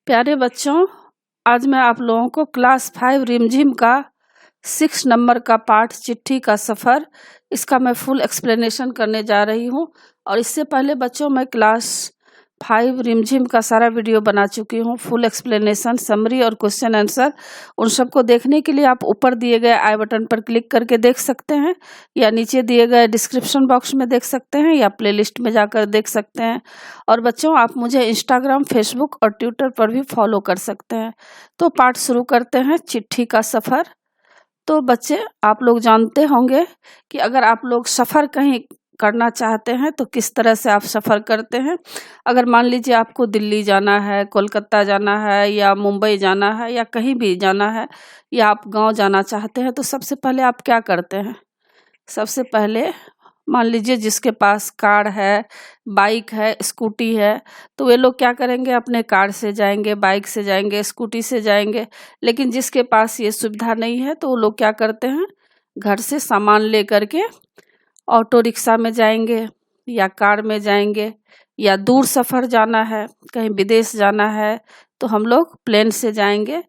प्यारे बच्चों, आज मैं आप लोगों को क्लास 5 रिमझिम का 6 नंबर का पाठ चिट्ठी का सफ़र इसका मैं फुल एक्सप्लेनेशन करने जा रही हूँ। और इससे पहले बच्चों मैं क्लास 5 रिमझिम का सारा वीडियो बना चुकी हूँ, फुल एक्सप्लेनेशन, समरी और क्वेश्चन आंसर। उन सबको देखने के लिए आप ऊपर दिए गए आई बटन पर क्लिक करके देख सकते हैं, या नीचे दिए गए डिस्क्रिप्शन बॉक्स में देख सकते हैं, या प्लेलिस्ट में जाकर देख सकते हैं। और बच्चों, आप मुझे इंस्टाग्राम, फेसबुक और ट्विटर पर भी फॉलो कर सकते हैं। तो पाठ शुरू करते हैं, चिट्ठी का सफ़र। तो बच्चे, आप लोग जानते होंगे कि अगर आप लोग सफ़र कहीं करना चाहते हैं तो किस तरह से आप सफ़र करते हैं। अगर मान लीजिए आपको दिल्ली जाना है, कोलकाता जाना है, या मुंबई जाना है, या कहीं भी जाना है, या आप गांव जाना चाहते हैं, तो सबसे पहले आप क्या करते हैं? सबसे पहले मान लीजिए जिसके पास कार है, बाइक है, स्कूटी है, तो वे लोग क्या करेंगे? अपने कार से जाएंगे, बाइक से जाएंगे, स्कूटी से जाएंगे। लेकिन जिसके पास ये सुविधा नहीं है तो वो लोग क्या करते हैं? घर से सामान ले करके ऑटो रिक्शा में जाएंगे, या कार में जाएंगे। या दूर सफ़र जाना है, कहीं विदेश जाना है, तो हम लोग प्लेन से जाएंगे।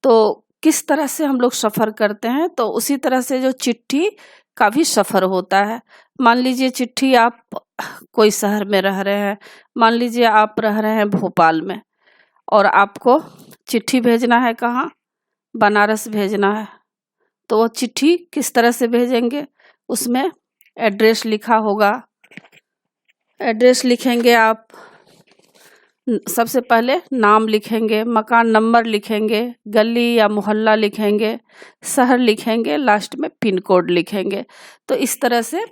तो किस तरह से हम लोग सफ़र करते हैं? तो उसी तरह से जो चिट्ठी का भी सफ़र होता है। मान लीजिए चिट्ठी, आप कोई शहर में रह रहे हैं, मान लीजिए आप रह रहे हैं भोपाल में, और आपको चिट्ठी भेजना है कहाँ? बनारस भेजना है। तो वो चिट्ठी किस तरह से भेजेंगे? उसमें एड्रेस लिखा होगा। एड्रेस लिखेंगे आप, सबसे पहले नाम लिखेंगे, मकान नंबर लिखेंगे, गली या मोहल्ला लिखेंगे, शहर लिखेंगे, लास्ट में पिन कोड लिखेंगे। तो इस तरह से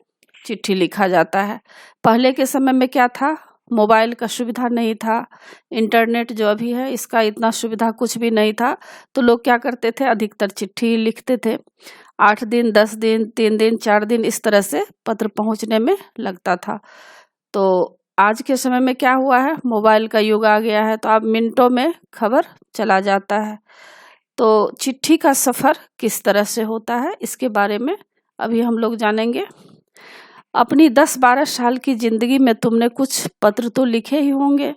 चिट्ठी लिखा जाता है। पहले के समय में क्या था? मोबाइल का सुविधा नहीं था, इंटरनेट जो अभी है इसका इतना सुविधा कुछ भी नहीं था। तो लोग क्या करते थे? अधिकतर चिट्ठी लिखते थे। 8 दिन, 10 दिन, 3 दिन, 4 दिन, इस तरह से पत्र पहुंचने में लगता था। तो आज के समय में क्या हुआ है? मोबाइल का युग आ गया है, तो आप मिनटों में खबर चला जाता है। तो चिट्ठी का सफ़र किस तरह से होता है, इसके बारे में अभी हम लोग जानेंगे। अपनी 10-12 साल की ज़िंदगी में तुमने कुछ पत्र तो लिखे ही होंगे।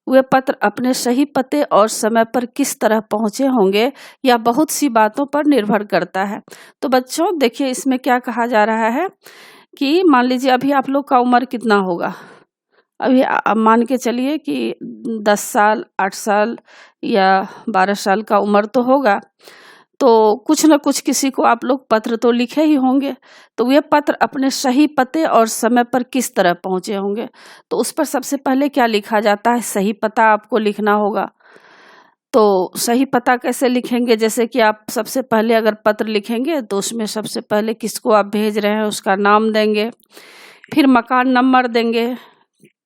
वे पत्र अपने सही पते और समय पर किस तरह पहुँचे होंगे, या बहुत सी बातों पर निर्भर करता है। तो बच्चों देखिए, इसमें क्या कहा जा रहा है कि मान लीजिए अभी आप लोग का उम्र कितना होगा? अभी मान के चलिए कि 10 साल, 8 साल या 12 साल का उम्र तो होगा। तो कुछ न कुछ किसी को आप लोग पत्र तो लिखे ही होंगे। तो ये पत्र अपने सही पते और समय पर किस तरह पहुँचे होंगे, तो उस पर सबसे पहले क्या लिखा जाता है? सही पता आपको लिखना होगा। तो सही पता कैसे लिखेंगे? जैसे कि आप सबसे पहले अगर पत्र लिखेंगे तो उसमें सबसे पहले किसको आप भेज रहे हैं उसका नाम देंगे, फिर मकान नंबर देंगे,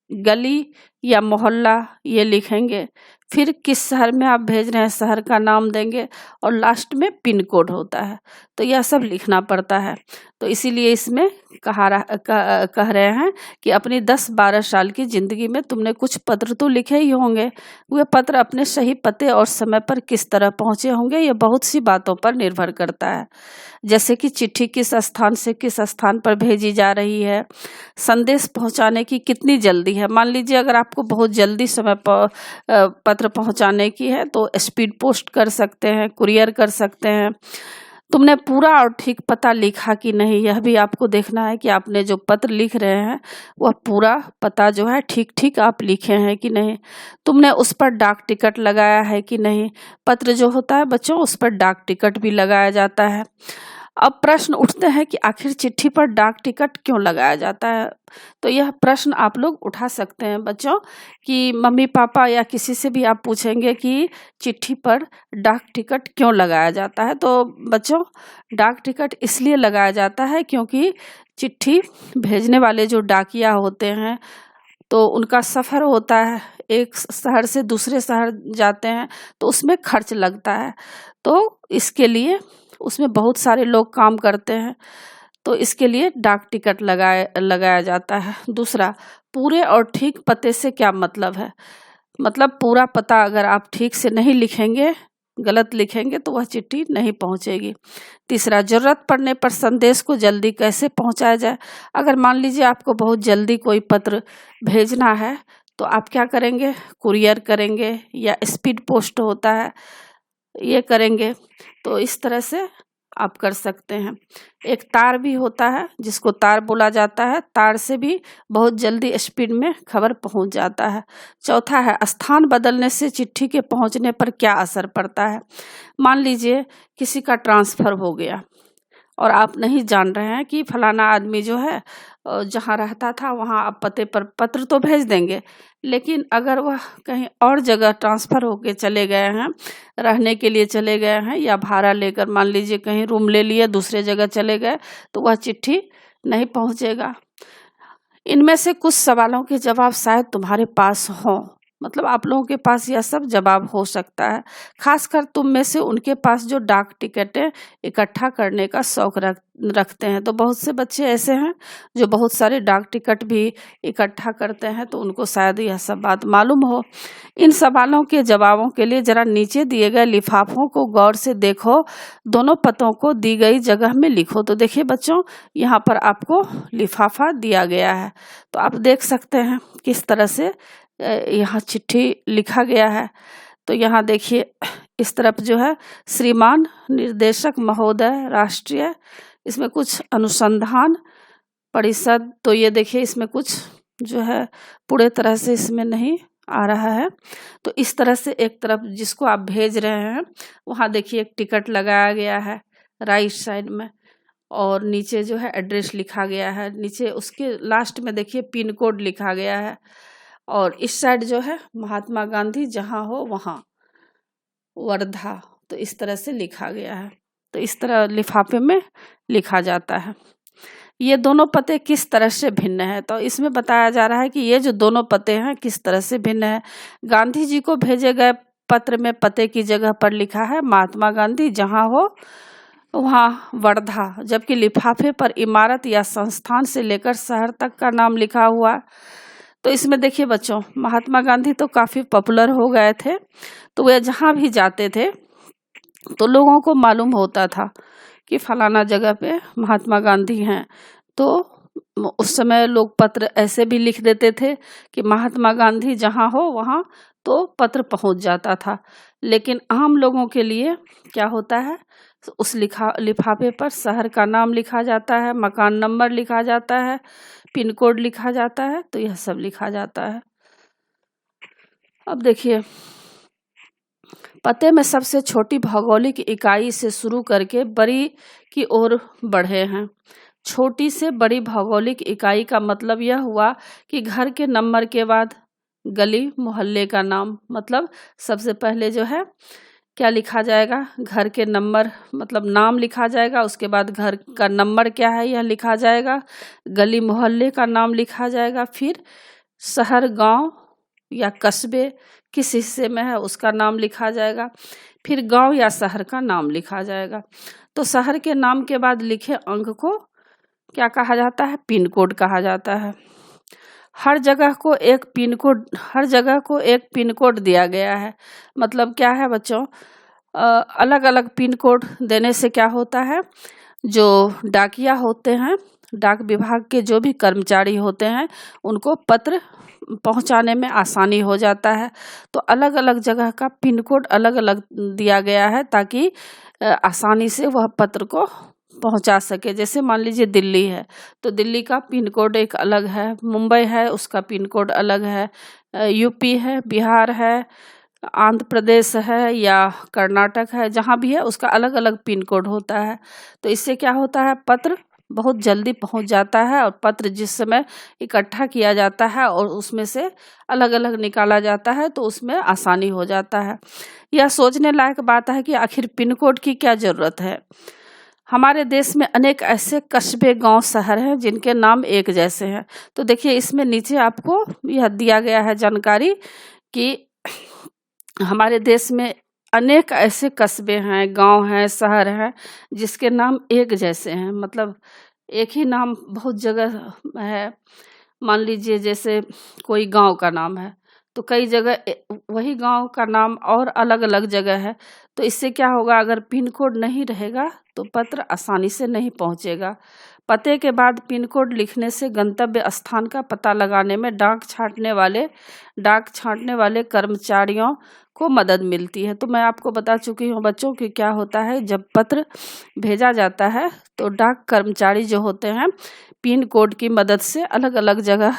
गली या मोहल्ला ये लिखेंगे, फिर किस शहर में आप भेज रहे हैं शहर का नाम देंगे, और लास्ट में पिन कोड होता है। तो यह सब लिखना पड़ता है। तो इसीलिए इसमें कह रहे हैं कि अपनी 10-12 साल की ज़िंदगी में तुमने कुछ पत्र तो लिखे ही होंगे। वे पत्र अपने सही पते और समय पर किस तरह पहुँचे होंगे, ये बहुत सी बातों पर निर्भर करता है। जैसे कि चिट्ठी किस स्थान से किस स्थान पर भेजी जा रही है, संदेश पहुंचाने की कितनी जल्दी है। मान लीजिए अगर आपको बहुत जल्दी समय पर पत्र पहुंचाने की है तो स्पीड पोस्ट कर सकते हैं, कुरियर कर सकते हैं। तुमने पूरा और ठीक पता लिखा कि नहीं, यह भी आपको देखना है कि आपने जो पत्र लिख रहे हैं वह पूरा पता जो है ठीक ठीक आप लिखे हैं कि नहीं। तुमने उस पर डाक टिकट लगाया है कि नहीं। पत्र जो होता है बच्चों, उस पर डाक टिकट भी लगाया जाता है। अब प्रश्न उठते हैं कि आखिर चिट्ठी पर डाक टिकट क्यों लगाया जाता है। तो यह प्रश्न आप लोग उठा सकते हैं बच्चों, कि मम्मी पापा या किसी से भी आप पूछेंगे कि चिट्ठी पर डाक टिकट क्यों लगाया जाता है। तो बच्चों, डाक टिकट इसलिए लगाया जाता है क्योंकि चिट्ठी भेजने वाले जो डाकिया होते हैं तो उनका सफ़र होता है, एक शहर से दूसरे शहर जाते हैं, तो उसमें खर्च लगता है। तो इसके लिए उसमें बहुत सारे लोग काम करते हैं, तो इसके लिए डाक टिकट लगाया जाता है। दूसरा, पूरे और ठीक पते से क्या मतलब है? मतलब पूरा पता अगर आप ठीक से नहीं लिखेंगे, गलत लिखेंगे, तो वह चिट्ठी नहीं पहुंचेगी। तीसरा, जरूरत पड़ने पर संदेश को जल्दी कैसे पहुंचाया जाए। अगर मान लीजिए आपको बहुत जल्दी कोई पत्र भेजना है तो आप क्या करेंगे, कुरियर करेंगे या स्पीड पोस्ट होता है ये करेंगे। तो इस तरह से आप कर सकते हैं। एक तार भी होता है जिसको तार बोला जाता है, तार से भी बहुत जल्दी स्पीड में खबर पहुंच जाता है। चौथा है स्थान बदलने से चिट्ठी के पहुंचने पर क्या असर पड़ता है। मान लीजिए किसी का ट्रांसफ़र हो गया और आप नहीं जान रहे हैं कि फलाना आदमी जो है जहाँ रहता था वहाँ आप पते पर पत्र तो भेज देंगे, लेकिन अगर वह कहीं और जगह ट्रांसफ़र होके चले गए हैं, रहने के लिए चले गए हैं या भाड़ा लेकर मान लीजिए कहीं रूम ले लिए दूसरे जगह चले गए, तो वह चिट्ठी नहीं पहुँचेगा। इनमें से कुछ सवालों के जवाब शायद तुम्हारे पास हों, मतलब आप लोगों के पास यह सब जवाब हो सकता है। खासकर तुम में से उनके पास जो डाक टिकटें इकट्ठा करने का शौक रखते हैं। तो बहुत से बच्चे ऐसे हैं जो बहुत सारे डाक टिकट भी इकट्ठा करते हैं, तो उनको शायद यह सब बात मालूम हो। इन सवालों के जवाबों के लिए जरा नीचे दिए गए लिफाफों को गौर से देखो, दोनों पतों को दी गई जगह में लिखो। तो देखिए बच्चों, यहाँ पर आपको लिफाफा दिया गया है, तो आप देख सकते हैं किस तरह से यहाँ चिट्ठी लिखा गया है। तो यहाँ देखिए इस तरफ जो है श्रीमान निर्देशक महोदय राष्ट्रीय, इसमें कुछ अनुसंधान परिषद, तो ये देखिए इसमें कुछ जो है पूरे तरह से इसमें नहीं आ रहा है। तो इस तरह से एक तरफ जिसको आप भेज रहे हैं वहाँ देखिए एक टिकट लगाया गया है राइट साइड में, और नीचे जो है एड्रेस लिखा गया है, नीचे उसके लास्ट में देखिए पिन कोड लिखा गया है, और इस साइड जो है महात्मा गांधी जहाँ हो वहाँ वर्धा, तो इस तरह से लिखा गया है। तो इस तरह लिफाफे में लिखा जाता है। ये दोनों पते किस तरह से भिन्न है, तो इसमें बताया जा रहा है कि ये जो दोनों पते हैं किस तरह से भिन्न है। गांधी जी को भेजे गए पत्र में पते की जगह पर लिखा है महात्मा गांधी जहाँ हो वहाँ वर्धा, जबकि लिफाफे पर इमारत या संस्थान से लेकर शहर तक का नाम लिखा हुआ। तो इसमें देखिए बच्चों, महात्मा गांधी तो काफ़ी पॉपुलर हो गए थे, तो वे जहाँ भी जाते थे तो लोगों को मालूम होता था कि फलाना जगह पे महात्मा गांधी हैं। तो उस समय लोग पत्र ऐसे भी लिख देते थे कि महात्मा गांधी जहाँ हो वहाँ, तो पत्र पहुँच जाता था। लेकिन आम लोगों के लिए क्या होता है, उस लिफाफे पर शहर का नाम लिखा जाता है, मकान नंबर लिखा जाता है, पिन कोड लिखा जाता है, तो यह सब लिखा जाता है। अब देखिए पते में सबसे छोटी भौगोलिक इकाई से शुरू करके बड़ी की ओर बढ़े हैं। छोटी से बड़ी भौगोलिक इकाई का मतलब यह हुआ कि घर के नंबर के बाद गली मोहल्ले का नाम, मतलब सबसे पहले जो है क्या लिखा जाएगा, घर के नंबर मतलब नाम लिखा जाएगा, उसके बाद घर का नंबर क्या है यह लिखा जाएगा, गली मोहल्ले का नाम लिखा जाएगा, फिर शहर गांव या कस्बे किस हिस्से में है उसका नाम लिखा जाएगा, फिर गांव या शहर का नाम लिखा जाएगा। तो शहर के नाम के बाद लिखे अंक को क्या कहा जाता है, पिन कोड कहा जाता है। हर जगह को एक पिन कोड दिया गया है। मतलब क्या है बच्चों, अलग अलग पिन कोड देने से क्या होता है, जो डाकिया होते हैं, डाक विभाग के जो भी कर्मचारी होते हैं, उनको पत्र पहुंचाने में आसानी हो जाता है। तो अलग अलग जगह का पिन कोड अलग अलग दिया गया है ताकि आसानी से वह पत्र को पहुंचा सके। जैसे मान लीजिए दिल्ली है तो दिल्ली का पिन कोड एक अलग है, मुंबई है उसका पिन कोड अलग है, यूपी है, बिहार है, आंध्र प्रदेश है या कर्नाटक है, जहाँ भी है उसका अलग अलग पिन कोड होता है। तो इससे क्या होता है, पत्र बहुत जल्दी पहुंच जाता है, और पत्र जिस समय इकट्ठा किया जाता है और उसमें से अलग अलग निकाला जाता है तो उसमें आसानी हो जाता है। यह सोचने लायक बात है कि आखिर पिन कोड की क्या ज़रूरत है। हमारे देश में अनेक ऐसे कस्बे गांव शहर हैं जिनके नाम एक जैसे हैं। तो देखिए इसमें नीचे आपको यह दिया गया है जानकारी कि हमारे देश में अनेक ऐसे कस्बे हैं, गांव हैं, शहर हैं जिसके नाम एक जैसे हैं, मतलब एक ही नाम बहुत जगह है। मान लीजिए जैसे कोई गांव का नाम है तो कई जगह वही गांव का नाम और अलग अलग जगह है। तो इससे क्या होगा, अगर पिन कोड नहीं रहेगा तो पत्र आसानी से नहीं पहुंचेगा। पते के बाद पिन कोड लिखने से गंतव्य स्थान का पता लगाने में डाक छांटने वाले कर्मचारियों को मदद मिलती है। तो मैं आपको बता चुकी हूँ बच्चों कि क्या होता है, जब पत्र भेजा जाता है तो डाक कर्मचारी जो होते हैं पिन कोड की मदद से अलग अलग जगह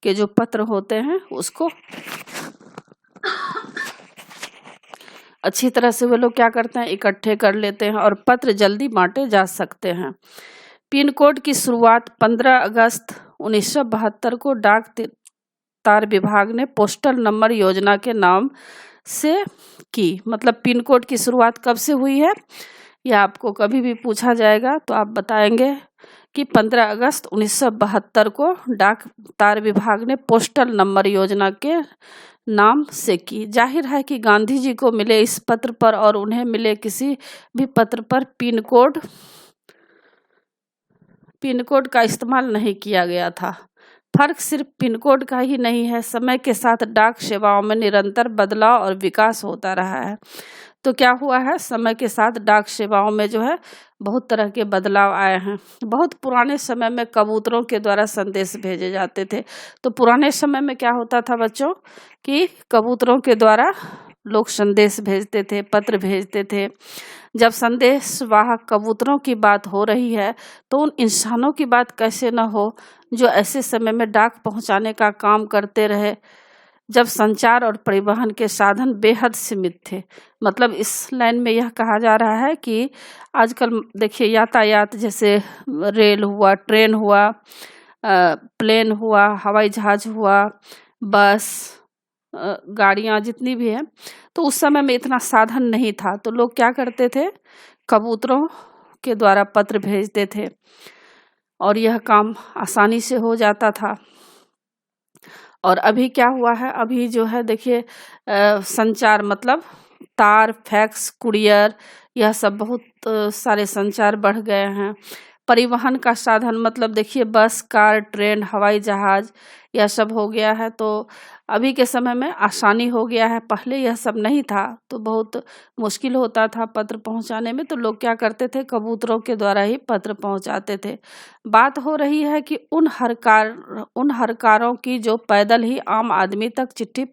के जो पत्र होते हैं उसको अच्छी तरह से वे लोग क्या करते हैं, इकट्ठे कर लेते हैं और पत्र जल्दी बांटे जा सकते हैं। पिन कोड की शुरुआत 15 अगस्त 1972 को डाक तार विभाग ने पोस्टल नंबर योजना के नाम से की। मतलब पिन कोड की शुरुआत कब से हुई है, यह आपको कभी भी पूछा जाएगा तो आप बताएंगे कि 15 अगस्त 1972 को डाक तार विभाग ने पोस्टल नंबर योजना के नाम से की। जाहिर है कि गांधी जी को मिले इस पत्र पर और उन्हें मिले किसी भी पत्र पर पिन कोड का इस्तेमाल नहीं किया गया था। फर्क सिर्फ पिन कोड का ही नहीं है, समय के साथ डाक सेवाओं में निरंतर बदलाव और विकास होता रहा है। तो क्या हुआ है, समय के साथ डाक सेवाओं में जो है बहुत तरह के बदलाव आए हैं। बहुत पुराने समय में कबूतरों के द्वारा संदेश भेजे जाते थे। तो पुराने समय में क्या होता था बच्चों कि कबूतरों के द्वारा लोग संदेश भेजते थे, पत्र भेजते थे। जब संदेश वाहक कबूतरों की बात हो रही है तो उन इंसानों की बात कैसे न हो जो ऐसे समय में डाक पहुंचाने का काम करते रहे जब संचार और परिवहन के साधन बेहद सीमित थे। मतलब इस लाइन में यह कहा जा रहा है कि आजकल देखिए यातायात जैसे रेल हुआ, ट्रेन हुआ, प्लेन हुआ, हवाई जहाज हुआ, बस, गाड़ियाँ जितनी भी हैं, तो उस समय में इतना साधन नहीं था। तो लोग क्या करते थे, कबूतरों के द्वारा पत्र भेजते थे और यह काम आसानी से हो जाता था। और अभी क्या हुआ है, अभी जो है देखिए संचार मतलब तार, फैक्स, कुरियर, यह सब बहुत सारे संचार बढ़ गए हैं। परिवहन का साधन मतलब देखिए बस, कार, ट्रेन, हवाई जहाज, यह सब हो गया है। तो अभी के समय में आसानी हो गया है, पहले यह सब नहीं था तो बहुत मुश्किल होता था पत्र पहुंचाने में। तो लोग क्या करते थे, कबूतरों के द्वारा ही पत्र पहुंचाते थे। बात हो रही है कि उन हरकारों की जो पैदल ही आम आदमी तक चिट्ठी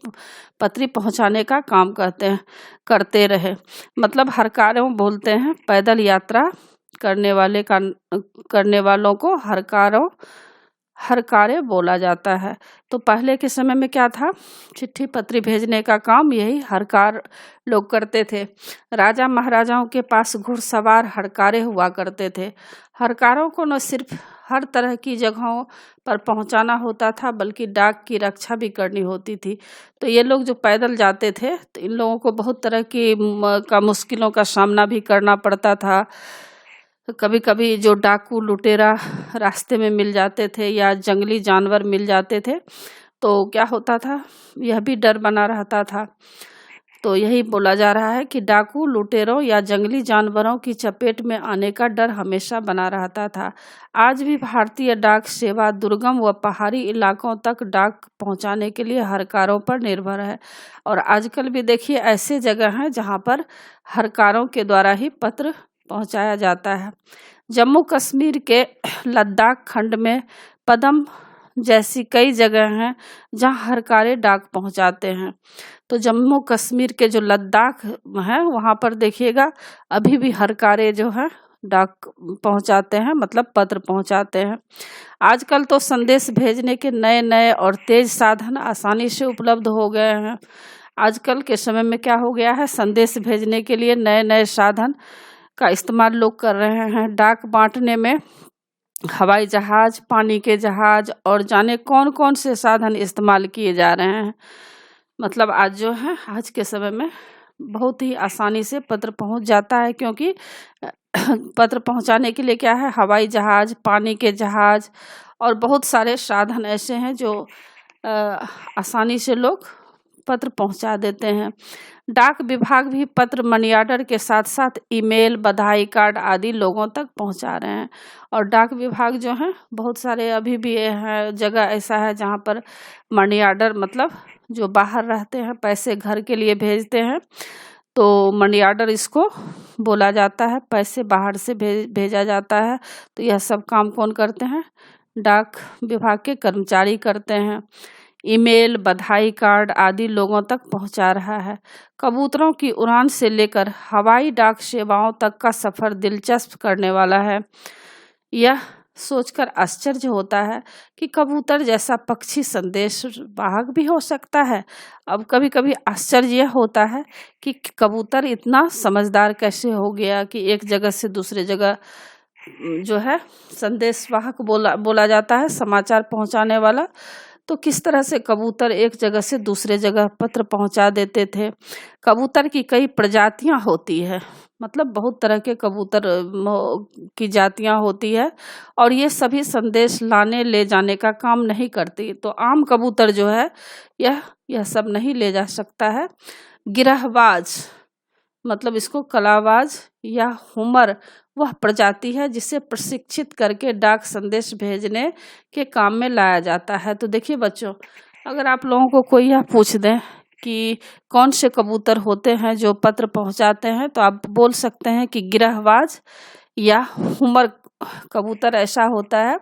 पत्री पहुंचाने का काम करते रहे। मतलब हरकारों बोलते हैं, पैदल यात्रा करने वालों को हरकारे बोला जाता है। तो पहले के समय में क्या था, चिट्ठी पत्री भेजने का काम यही हरकार लोग करते थे। राजा महाराजाओं के पास घुड़सवार हरकारे हुआ करते थे। हरकारों को न सिर्फ हर तरह की जगहों पर पहुंचाना होता था बल्कि डाक की रक्षा भी करनी होती थी। तो ये लोग जो पैदल जाते थे तो इन लोगों को बहुत तरह की मुश्किलों का सामना भी करना पड़ता था। कभी कभी जो डाकू लुटेरा रास्ते में मिल जाते थे या जंगली जानवर मिल जाते थे तो क्या होता था, यह भी डर बना रहता था। तो यही बोला जा रहा है कि डाकू, लुटेरों या जंगली जानवरों की चपेट में आने का डर हमेशा बना रहता था। आज भी भारतीय डाक सेवा दुर्गम व पहाड़ी इलाकों तक डाक पहुंचाने के लिए हरकारों पर निर्भर है। और आजकल भी देखिए ऐसे जगह हैं जहां पर हरकारों के द्वारा ही पत्र पहुंचाया जाता है। जम्मू कश्मीर के लद्दाख खंड में पदम जैसी कई जगह हैं जहां हरकारे डाक पहुंचाते हैं। तो जम्मू कश्मीर के जो लद्दाख है वहां पर देखिएगा अभी भी हरकारे जो है डाक पहुंचाते हैं, मतलब पत्र पहुंचाते हैं। आजकल तो संदेश भेजने के नए नए और तेज साधन आसानी से उपलब्ध हो गए हैं। आजकल के समय में क्या हो गया है, संदेश भेजने के लिए नए नए साधन का इस्तेमाल लोग कर रहे हैं। डाक बांटने में हवाई जहाज, पानी के जहाज और जाने कौन कौन से साधन इस्तेमाल किए जा रहे हैं। मतलब आज जो है, आज के समय में बहुत ही आसानी से पत्र पहुंच जाता है, क्योंकि पत्र पहुंचाने के लिए क्या है, हवाई जहाज, पानी के जहाज और बहुत सारे साधन ऐसे हैं जो आसानी से लोग पत्र पहुंचा देते हैं। डाक विभाग भी पत्र, मनी ऑर्डर के साथ साथ ईमेल, बधाई कार्ड आदि लोगों तक पहुंचा रहे हैं। और डाक विभाग जो है बहुत सारे अभी भी है जगह ऐसा है जहां पर मनी ऑर्डर मतलब जो बाहर रहते हैं पैसे घर के लिए भेजते हैं तो मनी ऑर्डर इसको बोला जाता है। पैसे बाहर से भेजा जाता है। तो यह सब काम कौन करते हैं? डाक विभाग के कर्मचारी करते हैं। ईमेल, बधाई कार्ड आदि लोगों तक पहुंचा रहा है। कबूतरों की उड़ान से लेकर हवाई डाक सेवाओं तक का सफ़र दिलचस्प करने वाला है। यह सोचकर आश्चर्य होता है कि कबूतर जैसा पक्षी संदेश वाहक भी हो सकता है। अब कभी कभी आश्चर्य यह होता है कि कबूतर इतना समझदार कैसे हो गया कि एक जगह से दूसरे जगह जो है संदेश वाहक बोला जाता है, समाचार पहुंचाने वाला। तो किस तरह से कबूतर एक जगह से दूसरे जगह पत्र पहुंचा देते थे। कबूतर की कई प्रजातियां होती है, मतलब बहुत तरह के कबूतर की जातियां होती है और ये सभी संदेश लाने ले जाने का काम नहीं करती। तो आम कबूतर जो है यह सब नहीं ले जा सकता है। गिरहबाज मतलब इसको कलाबाज या हुमर वह प्रजाति है जिसे प्रशिक्षित करके डाक संदेश भेजने के काम में लाया जाता है। तो देखिए बच्चों, अगर आप लोगों को कोई यह पूछ दें कि कौन से कबूतर होते हैं जो पत्र पहुंचाते हैं, तो आप बोल सकते हैं कि गिरहबाज या हुमर कबूतर ऐसा होता है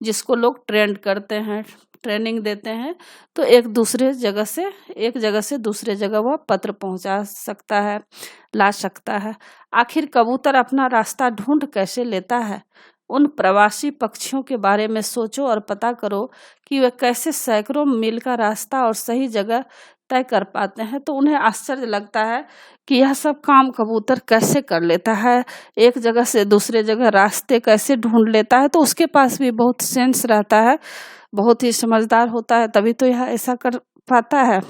जिसको लोग ट्रेंड करते हैं, ट्रेनिंग देते हैं। तो एक जगह से दूसरे जगह वह पत्र पहुंचा सकता है, ला सकता है। आखिर कबूतर अपना रास्ता ढूंढ कैसे लेता है? उन प्रवासी पक्षियों के बारे में सोचो और पता करो कि वे कैसे सैकड़ों मील का रास्ता और सही जगह तय कर पाते हैं। तो उन्हें आश्चर्य लगता है कि यह सब काम कबूतर कैसे कर लेता है, एक जगह से दूसरे जगह रास्ते कैसे ढूंढ लेता है। तो उसके पास भी बहुत सेंस रहता है, बहुत ही समझदार होता है, तभी तो यह ऐसा कर पाता है।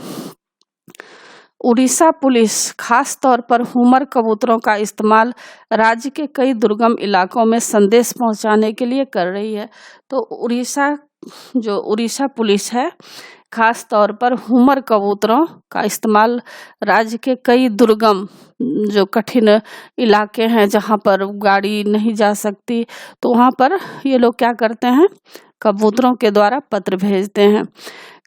उड़ीसा पुलिस खास तौर पर हुमर कबूतरों का इस्तेमाल राज्य के कई दुर्गम इलाकों में संदेश पहुंचाने के लिए कर रही है। तो उड़ीसा पुलिस है खास तौर पर हुमर कबूतरों का इस्तेमाल राज्य के कई दुर्गम जो कठिन इलाके हैं जहां पर गाड़ी नहीं जा सकती, तो वहां पर ये लोग क्या करते हैं, कबूतरों के द्वारा पत्र भेजते हैं।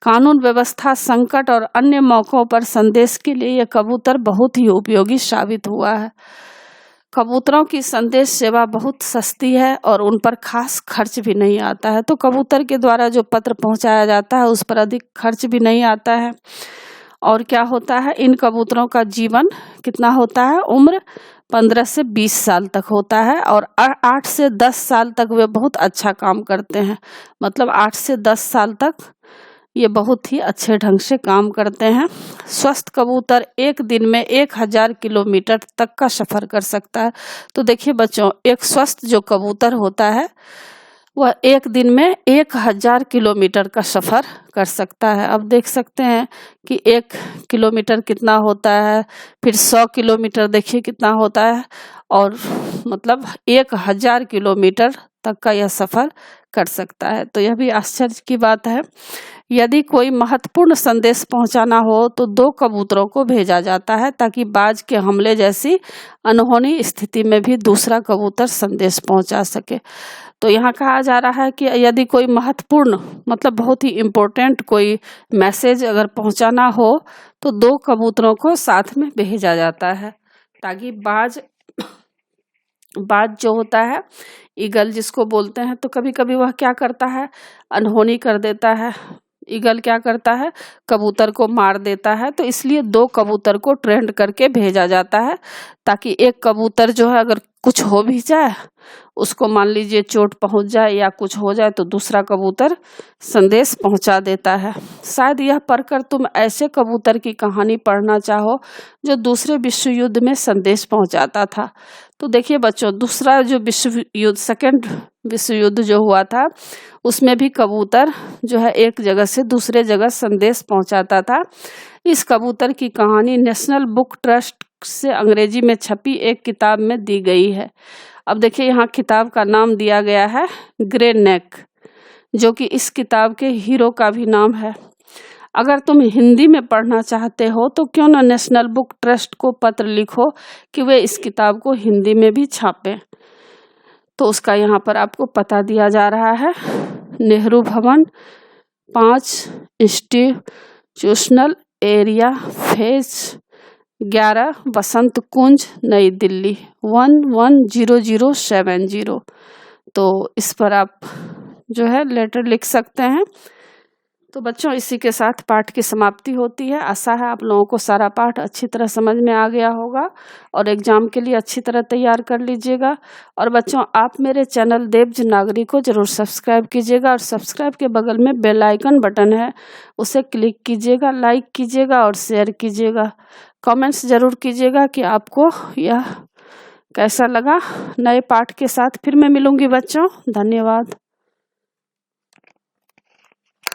कानून व्यवस्था, संकट और अन्य मौकों पर संदेश के लिए यह कबूतर बहुत ही उपयोगी साबित हुआ है। कबूतरों की संदेश सेवा बहुत सस्ती है और उन पर खास खर्च भी नहीं आता है। तो कबूतर के द्वारा जो पत्र पहुंचाया जाता है उस पर अधिक खर्च भी नहीं आता है। और क्या होता है, इन कबूतरों का जीवन कितना होता है, उम्र 15 से 20 साल तक होता है और 8 से 10 साल तक वे बहुत अच्छा काम करते हैं। मतलब 8 से 10 साल तक ये बहुत ही अच्छे ढंग से काम करते हैं। स्वस्थ कबूतर एक दिन में 1000 किलोमीटर तक का सफर कर सकता है। तो देखिए बच्चों, एक स्वस्थ जो कबूतर होता है वह एक दिन में 1000 किलोमीटर का सफर कर सकता है। अब देख सकते हैं कि 1 किलोमीटर कितना होता है, फिर 100 किलोमीटर देखिए कितना होता है, और मतलब 1000 किलोमीटर तक का यह सफर कर सकता है। तो यह भी आश्चर्य की बात है। यदि कोई महत्वपूर्ण संदेश पहुंचाना हो तो 2 कबूतरों को भेजा जाता है ताकि बाज के हमले जैसी अनहोनी स्थिति में भी दूसरा कबूतर संदेश पहुंचा सके। तो यहाँ कहा जा रहा है कि यदि कोई महत्वपूर्ण मतलब बहुत ही इम्पोर्टेंट कोई मैसेज अगर पहुंचाना हो तो 2 कबूतरों को साथ में भेजा जाता है ताकि बाज जो होता है, ईगल जिसको बोलते हैं, तो कभी कभी वह क्या करता है, अनहोनी कर देता है। ईगल क्या करता है, कबूतर को मार देता है। तो इसलिए 2 कबूतर को ट्रेंड करके भेजा जाता है ताकि एक कबूतर जो है अगर कुछ हो भी जाए, उसको मान लीजिए चोट पहुंच जाए या कुछ हो जाए, तो दूसरा कबूतर संदेश पहुंचा देता है। शायद यह पढ़कर तुम ऐसे कबूतर की कहानी पढ़ना चाहो जो दूसरे विश्व युद्ध में संदेश पहुंचाता था। तो देखिए बच्चों, दूसरा जो विश्व युद्ध, सेकेंड विश्व युद्ध जो हुआ था, उसमें भी कबूतर जो है एक जगह से दूसरे जगह संदेश पहुंचाता था। इस कबूतर की कहानी नेशनल बुक ट्रस्ट से अंग्रेजी में छपी एक किताब में दी गई है। अब देखिए यहाँ किताब का नाम दिया गया है ग्रे नेक, जो कि इस किताब के हीरो का भी नाम है। अगर तुम हिंदी में पढ़ना चाहते हो तो क्यों न नेशनल बुक ट्रस्ट को पत्र लिखो कि वे इस किताब को हिंदी में भी छापें। तो उसका यहाँ पर आपको पता दिया जा रहा है, नेहरू भवन, 5 इंस्टीट्यूशनल एरिया, फेज 11 बसंत कुंज नई दिल्ली 110070। तो इस पर आप जो है लेटर लिख सकते हैं। तो बच्चों इसी के साथ पाठ की समाप्ति होती है। आशा है आप लोगों को सारा पाठ अच्छी तरह समझ में आ गया होगा और एग्जाम के लिए अच्छी तरह तैयार कर लीजिएगा। और बच्चों आप मेरे चैनल देवज नागरी को जरूर सब्सक्राइब कीजिएगा और सब्सक्राइब के बगल में बेल आइकन बटन है, उसे क्लिक कीजिएगा, लाइक कीजिएगा और शेयर कीजिएगा। कमेंट्स जरूर कीजिएगा कि आपको यह कैसा लगा। नए पाठ के साथ फिर मैं मिलूंगी बच्चों। धन्यवाद।